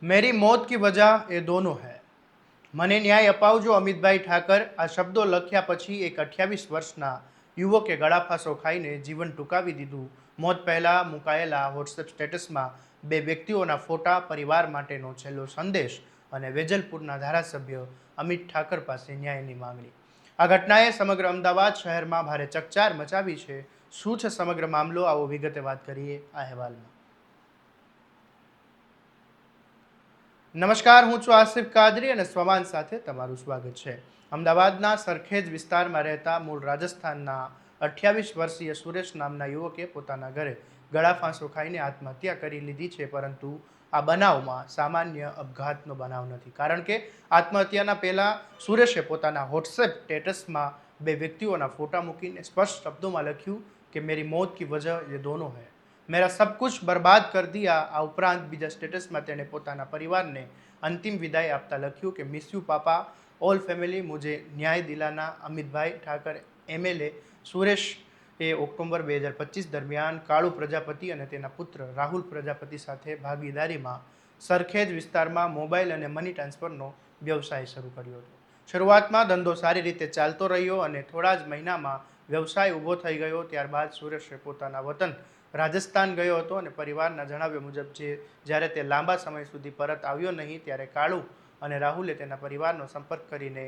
मेरी मौत की वजह એ દોનો હૈ. મને ન્યાય અપાવજો અમિતભાઈ ઠાકર. આ શબ્દો લખ્યા પછી એક 28 વર્ષના યુવકે ગળાફાંસો ખાઈને જીવન ટૂંકાવી દીધું. મોત પહેલાં મુકાયેલા વોટ્સએપ સ્ટેટસમાં બે વ્યક્તિઓના ફોટા, પરિવાર માટેનો છેલ્લો સંદેશ અને વેજલપુરના ધારાસભ્ય અમિત ઠાકર પાસે ન્યાયની માંગણી. આ ઘટનાએ સમગ્ર અમદાવાદ શહેરમાં ભારે ચકચાર મચાવી છે. શું છે સમગ્ર મામલો, આવો વિગતે વાત કરીએ આ અહેવાલમાં. નમસ્કાર, હું છું આસિફ કાદરી અને સ્વમાન સાથે તમારું સ્વાગત છે. અમદાવાદના સરખેજ વિસ્તારમાં રહેતા મૂળ રાજસ્થાનના 28 વર્ષીય સુરેશ નામના યુવકે પોતાના ઘરે ગળાફાંસો ખાઈને આત્મહત્યા કરી લીધી છે. પરંતુ આ બનાવમાં સામાન્ય અપઘાતનો બનાવ નથી, કારણ કે આત્મહત્યાના પહેલા સુરેશે પોતાના વોટ્સએપ સ્ટેટસમાં બે વ્યક્તિઓના ફોટા મૂકીને સ્પષ્ટ શબ્દોમાં લખ્યું કે મેરી મોત કી વજહ ये दोनों है, मेरा सब कुछ बर्बाद कर दिया. આ ઉપરાંત બીજા સ્ટેટસમાં તેણે પોતાના પરિવારને અંતિમ વિદાય આપતા લખ્યું કે miss you papa, all family, મુझे ન્યાય દિલાના. અમિતભાઈ ઠાકર એમએલએ સુરેશ એ ઓક્ટોબર 2025 દરમિયાન કાળુ પ્રજાપતિ અને તેના પુત્ર રાહુલ પ્રજાપતિ સાથે ભાગીદારીમાં સરખેજ વિસ્તારમાં મોબાઈલ અને મની ટ્રાન્સફરનો વ્યવસાય શરૂ કર્યો હતો. શરૂઆતમાં ધંધો સારી રીતે ચાલતો રહ્યો અને થોડા જ મહિનામાં વ્યવસાય ઊભો થઈ ગયો. ત્યારબાદ સુરેશે પોતાના વતન રાજસ્થાન ગયો હતો અને પરિવારના જણાવ્યા મુજબ જ્યારે તે લાંબા સમય સુધી પરત આવ્યો નહીં, ત્યારે કાળુ અને રાહુલે તેના પરિવારનો સંપર્ક કરીને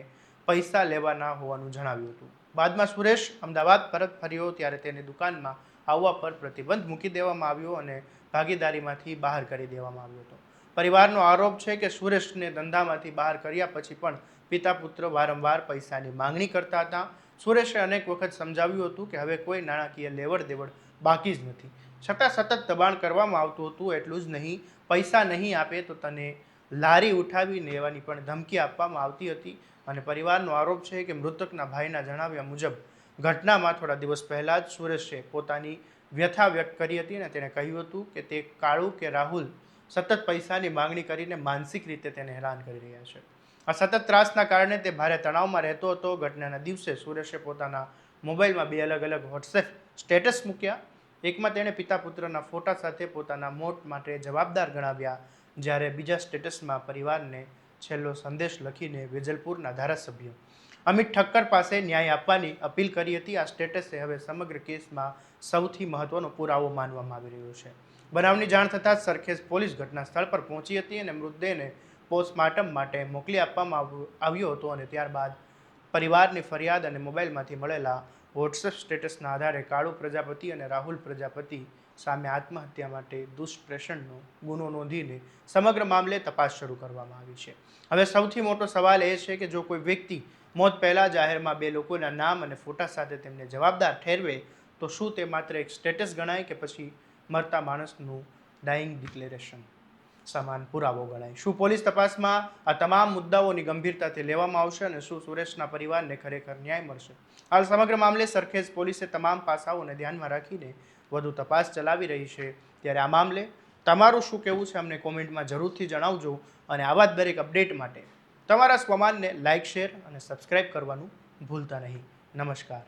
પૈસા લેવાના હોવાનું જણાવ્યું હતું. બાદમાં સુરેશ અમદાવાદ પરત ફર્યો ત્યારે તેની દુકાનમાં આવવા પર પ્રતિબંધ મૂકી દેવામાં આવ્યો અને ભાગીદારીમાંથી બહાર કરી દેવામાં આવ્યો હતો. પરિવારનો આરોપ છે કે સુરેશને ધંધામાંથી બહાર કર્યા પછી પણ પિતા પુત્ર વારંવાર પૈસાની માંગણી કરતા હતા. સુરેશે અનેક વખત સમજાવ્યું હતું કે હવે કોઈ નાણાકીય લેવડ દેવડ બાકી જ નથી, છતાં સતત દબાણ કરવામાં આવતું હતું. એટલું જ નહીં, પૈસા નહીં આપે તો તને લારી ઉઠાવી લેવાની પણ ધમકી આપવામાં આવતી હતી. અને પરિવારનો આરોપ છે કે મૃતકના ભાઈના જણાવ્યા મુજબ ઘટનામાં થોડા દિવસ પહેલાં જ સુરેશે પોતાની વ્યથા વ્યક્ત કરી હતી અને તેણે કહ્યું હતું કે તે કાળુ કે રાહુલ સતત પૈસાની માંગણી કરીને માનસિક રીતે તેને હેરાન કરી રહ્યા છે. આ સતત ત્રાસના કારણે તે ભારે તણાવમાં રહેતો હતો. ઘટનાના દિવસે સુરેશે પોતાના મોબાઈલમાં બે અલગ અલગ વોટ્સએપ સ્ટેટસ મૂક્યા. એકમાં તેણે પિતા પુત્રના ફોટા સાથે પોતાના મોત માટે જવાબદાર ગણાવ્યા, જ્યારે બીજા સ્ટેટસમાં પરિવારને છેલ્લો સંદેશ લખીને વેજલપુરના ધારાસભ્ય અમિત ઠક્કર પાસે ન્યાય આપવાની અપીલ કરી હતી. આ સ્ટેટસે હવે સમગ્ર કેસમાં સૌથી મહત્વનો પુરાવો માનવામાં આવી રહ્યો છે. બનાવની જાણ થતાં સરખેજ પોલીસ ઘટના સ્થળ પર પહોંચી હતી અને મૃતદેહને પોસ્ટમોર્ટમ માટે મોકલી આપવામાં આવ્યો હતો. અને ત્યારબાદ પરિવારની ફરિયાદ અને મોબાઈલમાંથી મળેલા વોટ્સએપ સ્ટેટસના આધારે કાળુ પ્રજાપતિ અને રાહુલ પ્રજાપતિ સામે આત્મહત્યા માટે દુષ્પ્રેષણનો ગુનો નોંધીને સમગ્ર મામલે તપાસ શરૂ કરવામાં આવી છે. હવે સૌથી મોટો સવાલ એ છે કે જો કોઈ વ્યક્તિ મોત પહેલાં જાહેરમાં બે લોકોના નામ અને ફોટા સાથે તેમને જવાબદાર ઠેરવે તો શું તે માત્ર એક સ્ટેટસ ગણાય કે પછી મરતા માણસનું ડાઇંગ ડિક્લેરેશન સમાન પુરાવો ગણાય? શું પોલીસ તપાસમાં આ તમામ મુદ્દાઓની ગંભીરતાથી લેવામાં આવશે અને શું સુરેશના પરિવારને ખરેખર ન્યાય મળશે? હાલ સમગ્ર મામલે સરખેજ પોલીસે તમામ પાસાઓને ધ્યાનમાં રાખીને વધુ તપાસ ચલાવી રહી છે. ત્યારે આ મામલે તમારું શું કહેવું છે અમને કોમેન્ટમાં જરૂરથી જણાવજો. અને આવા જ દરેક અપડેટ માટે તમારા સ્વમાનને લાઇક, શેર અને સબસ્ક્રાઈબ કરવાનું ભૂલતા નહીં. નમસ્કાર.